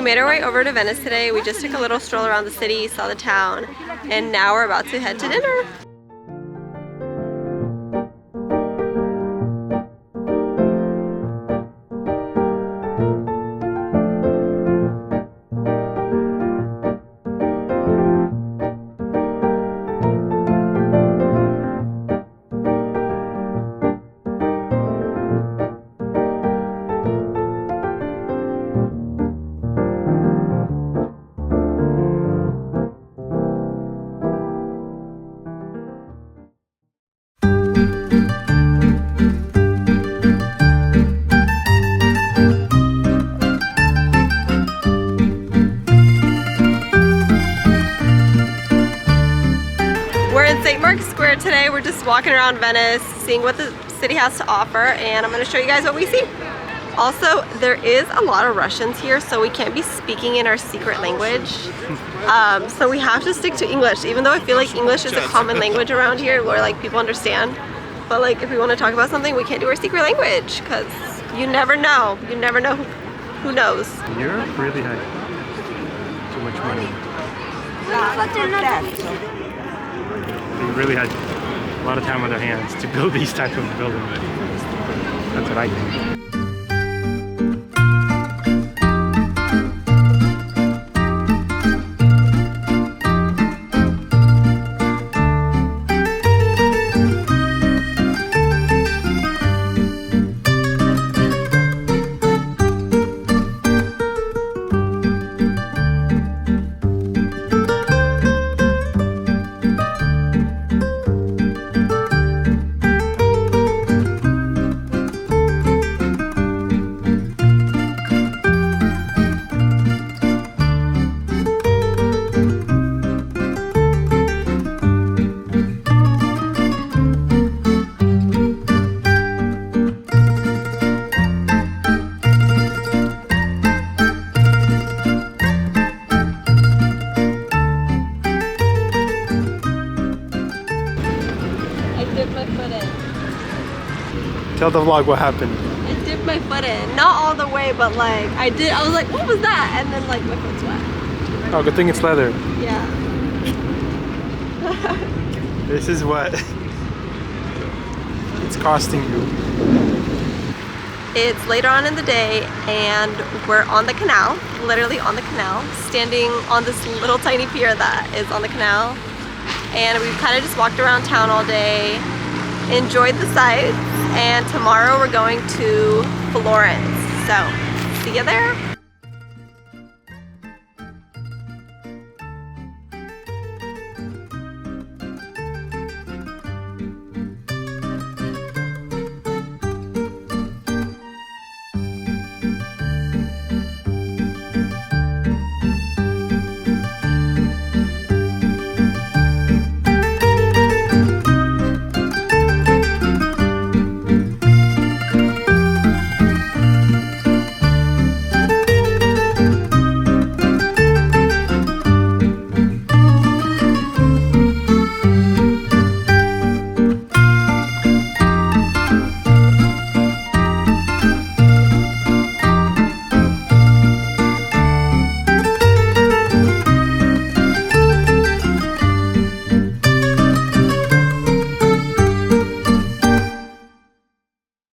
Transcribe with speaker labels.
Speaker 1: made our way over to Venice today. We just took a little stroll around the city, saw the town, and now we're about to head to dinner. Square today. We're just walking around Venice, seeing what the city has to offer, and I'm going to show you guys what we see. Also, there is a lot of Russians here, so we can't be speaking in our secret language. So we have to stick to English, even though I feel like English is a common language around here where like people understand. But like if we want to talk about something, we can't do our secret language because you never know. You never know who knows.
Speaker 2: You're really high. Too much money. We really had a lot of time on their hands to build these type of buildings. That's what I think. Tell the vlog what happened.
Speaker 1: I dipped my foot in. Not all the way, but like I did. I was like, what was that? And then like my foot's wet.
Speaker 2: Oh, good thing it's leather.
Speaker 1: Yeah.
Speaker 2: This is what it's costing you.
Speaker 1: It's later on in the day and we're on the canal, literally on the canal, standing on this little tiny pier that is on the canal. And we've kind of just walked around town all day, enjoyed the sights, and tomorrow we're going to Florence. So, see you there.